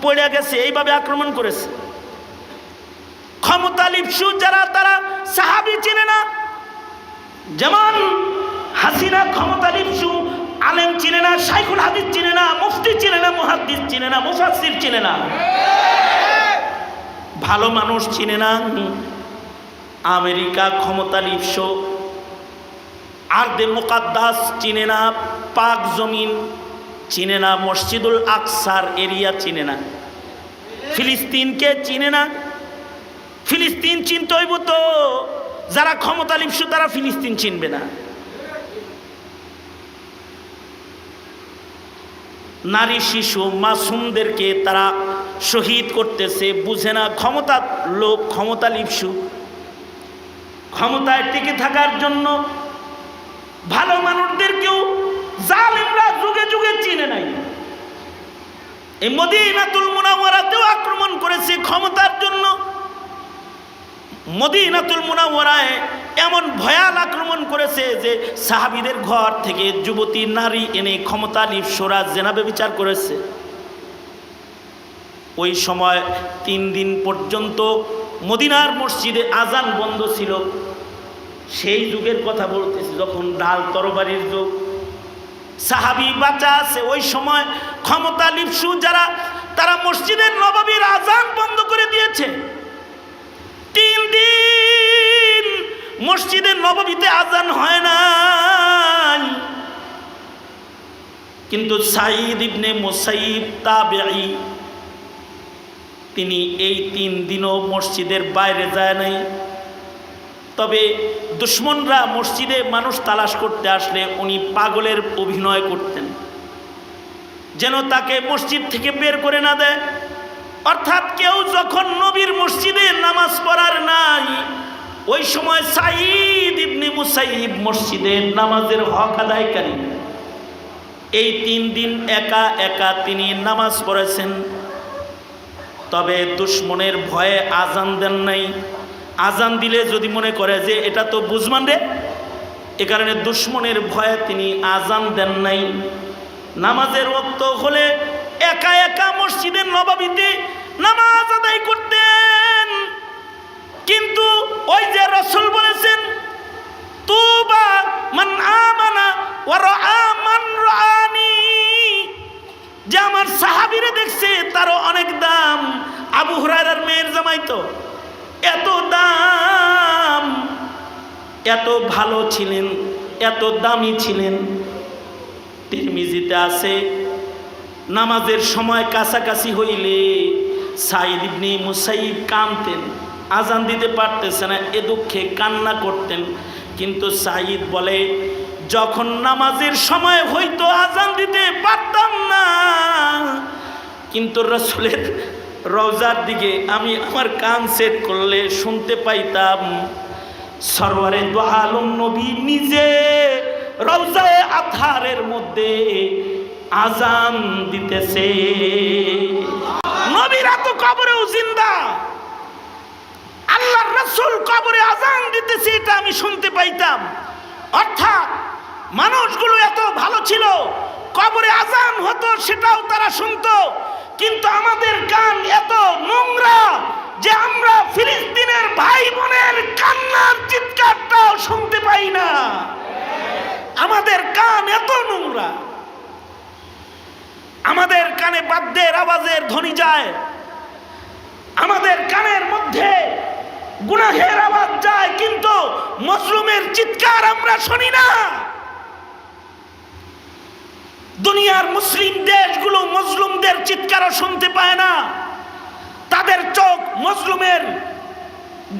পড়ে গেছে। এইভাবে আক্রমণ করেছে। ক্ষমতা লিপ্সু যারা তারা সাহাবী চিনে না, যেমন হাসিনা ক্ষমতা লিপ্সু, আলেম চিনে না, শাইখুল হাদিস চিনে না, মুফতি চিনে না, মুহাদ্দিস চিনে না, মুফাসসির চিনে না, ভালো মানুষ চিনে না। আমেরিকা ক্ষমতা লিপ্সু, আরদে মুকাদ্দাস চিনে না, পাক জমিন চিনে না, মসজিদুল আকসার এরিয়া চিনে না, ফিলিস্তিনকে চিনে না। ফিলিস্তিন চিনতে হইব তো, যারা ক্ষমতা লিপ্সু তারা ফিলিস্তিন চিনবে না। নারী শিশু মাসুমদেরকে তারা শহীদ করতেছে, বুঝে না। ক্ষমতা লোক, ক্ষমতা লিপ্সু, ক্ষমতায় টিকে থাকার জন্য ভালো মানুষদেরকেও জালেমরা যুগে যুগে চিনে নাই। এই মদিনাতুল মুনাওয়ারাতেও আক্রমণ করেছে ক্ষমতার জন্য। মদিনাতুল মুনাওয়ারায় এমন ভয়াল আক্রমণ করেছে যে সাহাবীদের ঘর থেকে যুবতী নারী এনে ক্ষমতা লিপ্সুরা জেনা ব্যভিচার করেছে। ওই সময় 3 দিন পর্যন্ত মদিনার মসজিদে আজান বন্ধ ছিল। সেই যুগের কথা বলতেছি, যখন ঢাল তরবারির যুগ, সাহাবী বাঁচা আছে। ওই সময় ক্ষমতা লিপ্সু যারা তারা মসজিদের নববীর আজান বন্ধ করে দিয়েছে। 3 দিন মসজিদের নববীতে আজান হয় নাই। কিন্তু সাঈদ ইবনে মুসাইব তাবেঈ, তিনি এই 3 দিনও মসজিদের বাইরে যায় নাই। তবে দুশমনরা মসজিদে মানুষ তালাশ করতে আসলে উনি পাগলের অভিনয় করতেন, যেন তাকে মসজিদ থেকে বের করে না দেয়। অর্থাৎ কেউ যখন নবীর মসজিদে নামাজ পড়ার নাই, ওই সময় সাঈদ ইবনে মুসাইব মসজিদে নামাজের হক আদায়কারী। এই 3 দিন একা একা তিনি নামাজ পড়েছেন। তবে দুশমনের ভয়ে আজান দেন নাই। আজান দিলে যদি মনে করে যে এটা তো বুঝমান রে, এ কারণে দুশমনের ভয়ে তিনি আজান দেন নাই। নামাজের ওয়াক্ত হলে একা একা মসজিদের নববীতে নামাজ আদায় করতেন। কিন্তু ওই যে রাসূল বলেছেন, তুবা মান আমানা ওয়া রাআ মান রাআনি, যে আমার সাহাবীরা দেখছে তারও অনেক দাম। আবু হুরায়রার মেয়ের জামাই তো এত দাম, এত ভালো ছিলেন, এত দামি ছিলেন। তিরমিজিতে আছে, নামাজের সময় কাছাকাছি হইলে সাঈদ ইবনে মুসাইয়িব কাঁদতেন, আজান দিতে পারতেছে না, এ দুঃখে কান্না করতেন। কিন্তু সাঈদ বলে, যখন নামাজের সময় হইতো আজান দিতে পারতাম না, কিন্তু রাসূলের রওজার দিকে আমি আমার কান সেট করলে শুনতে পাইতাম সরওয়ারে দু আলম নবী নিজে রওজায়ে আতহারের মধ্যে আজান দিতেছে। নবীরা তো কবরেও জিন্দা, আল্লাহর রাসূল কবরে আজান দিতেছে, এটা আমি শুনতে পাইতাম। অর্থাৎ মানুষগুলো এত ভালো ছিল, কবরে আজান হতো সেটাও তারা শুনতো। কিন্তু আমাদের কান এত নোংরা যে আমরা ফিলিস্তিনের ভাই বোনের কান্নার চিৎকারটাও শুনতে পাই না। আমাদের কান এত নোংরা, আমাদের কানে বাদ্যের আওয়াজের ধ্বনি যায়, আমাদের কানের মধ্যে গুনাহের আওয়াজ যায়, কিন্তু মজলুমের চিৎকার আমরা শুনি না। দুনিয়ার মুসলিম দেশগুলো মজলুমদের চিৎকারও শুনতে পায় না। তাদের চোখ মজলুমের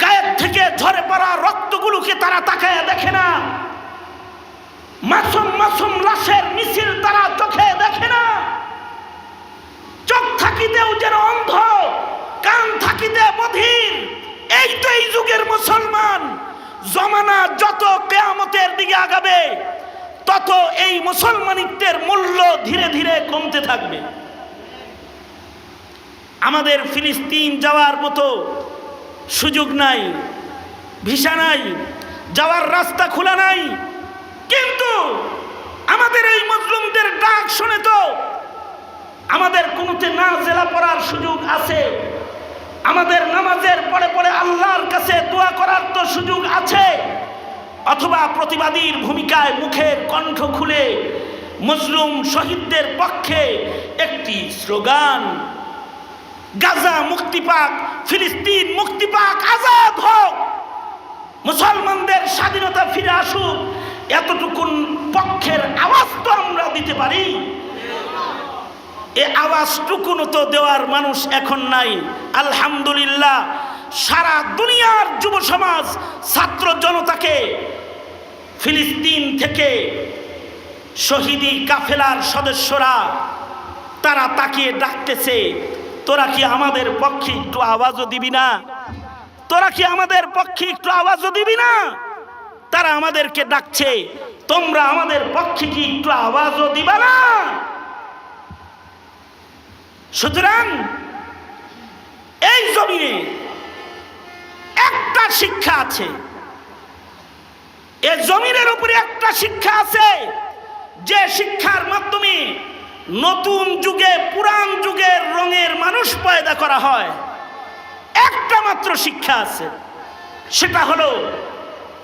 গায়ের থেকে ঝরে পড়া রক্তগুলোকে তারা তাকায় দেখে না। মাসুম মাসুম লাশের মিছিল তারা চোখে দেখে না। চোখ থাকিতেও যেন অন্ধ, কান থাকিতে বধির। এই তো এই যুগের মুসলমান। জমানা যত কিয়ামতের দিকে আগাবে, তত এই মুসলমানিত্বের মূল্য ধীরে ধীরে কমতে থাকবে। আমাদের ফিলিস্তিন যাওয়ার মতো সুযোগ নাই, ভিসা নাই, যাওয়ার রাস্তা খোলা নাই। কিন্তু আমাদের এই মুসলিমদের ডাক শুনে তো আমাদের কোনোতে না জেলা পড়ার সুযোগ আছে, আমাদের নামাজের পরে পরে আল্লাহর কাছে দোয়া করার তো সুযোগ আছে। অথবা প্রতিবাদীর ভূমিকায় মুখের কণ্ঠ খুলে মুসলিম শহীদদের পক্ষে একটি স্লোগান, গাজা মুক্তি পাক, ফিলিস্তিন মুক্তি পাক, আজাদ হোক, মুসলমানদের স্বাধীনতা ফিরে আসুক, এতটুকুন পক্ষের আওয়াজ তো আমরা দিতে পারি। এ আওয়াজটুকুন তো দেওয়ার মানুষ এখন নাই। আলহামদুলিল্লাহ, সারা দুনিয়ার যুব সমাজ, ছাত্র জনতাকে ফিলিস্তিন থেকে শহীদি কাফেলার সদস্যরা তারা তাকিয়ে ডাকতেছে, তোরা কি আমাদের পক্ষে একটু আওয়াজও দিবি না? তোরা কি আমাদের পক্ষে একটু আওয়াজও দিবি না? তারা আমাদেরকে ডাকছে, তোমরা আমাদের পক্ষে কি একটু আওয়াজও দিবা না? সুতরাং এই জমিনে একটা শিক্ষা আছে, এই জমিনের উপরে একটা শিক্ষা আছে, যে শিক্ষার মাধ্যমে নতুন যুগে পুরান যুগের রঙের মানুষ পয়দা করা হয়। একটা মাত্র শিক্ষা আছে, সেটা হলো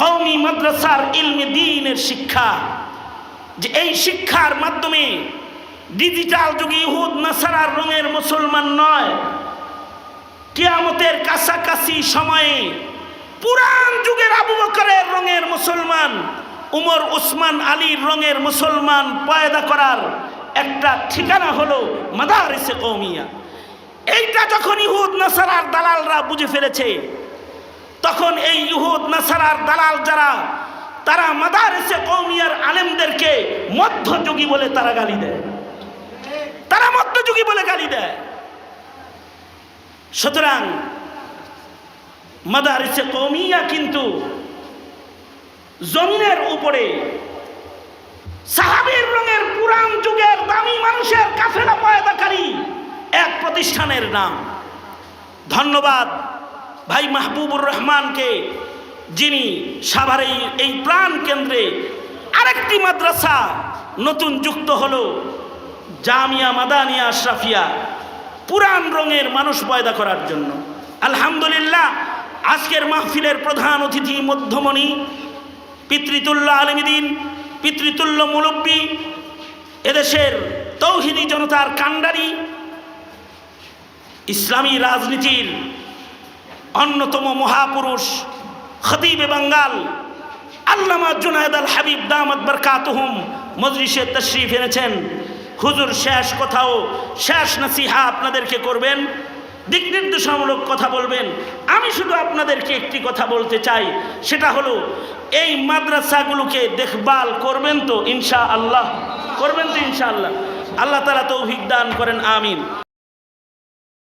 কওমি মাদ্রাসার ইলমে দ্বীনের শিক্ষা। যে এই শিক্ষার মাধ্যমে ডিজিটাল যুগে ইহুদ নাসারার রঙের মুসলমান নয়, কিয়ামতের কাছাকাছি সময়ে পুরান যুগের আবু বকরের রঙের মুসলমান, উমর উসমান আলীর রঙের মুসলমান পয়দা করার একটা ঠিকানা হলো মাদারিসে কওমিয়া। এইটা যখন ইহুদ নাসারার দালালরা বুঝে ফেলেছে, তখন এই ইহুদ নাসারার দালাল যারা, তারা মাদারিসে কওমিয়ার আলেমদেরকে মধ্যযুগী বলে তারা গালি দেয়, তারা মধ্যযুগী বলে গালি দেয়। সুতরাং মাদারিসে কওমিয়া কিন্তু জমিনের উপরে সাহাবীর রঙের পুরান যুগের দামি মানুষের কাফেলা পয়দাকারী এক প্রতিষ্ঠানের নাম। ধন্যবাদ ভাই মাহবুবুর রহমানকে, যিনি সাভারের এই প্রাণ কেন্দ্রে আরেকটি মাদ্রাসা নতুন যুক্ত হলো, জামিয়া মাদানিয়া আশরাফিয়া, পুরান রঙের মানুষ পয়দা করার জন্য। আলহামদুলিল্লাহ, আজকের মাহফিলের প্রধান অতিথি মধ্যমণি পিতৃতুল্য আলমীদ্দিন, পিতৃতুল্য মুরব্বী, এদেশের তৌহিদি জনতার কাণ্ডারি, ইসলামী রাজনীতির অন্যতম মহাপুরুষ, খতিবে বাঙ্গাল আল্লামা জুনায়েদ আল হাবিব দামাত বরকাতুহুম মজলিসে তশরিফ এনেছেন। হুজুর শেষ কথাও শেষ নসিহা আপনাদেরকে করবেন, দিক নির্দেশামূলক কথা বলবেন। আমি শুধু আপনাদেরকে একটি কথা বলতে চাই, সেটা হলো এই মাদ্রাসাগুলোকে দেখভাল করবেন তো ইনশাআল্লাহ? করবেন তো ইনশাআল্লাহ? আল্লাহ তাআলা তৌফিক দান করেন, আমিন।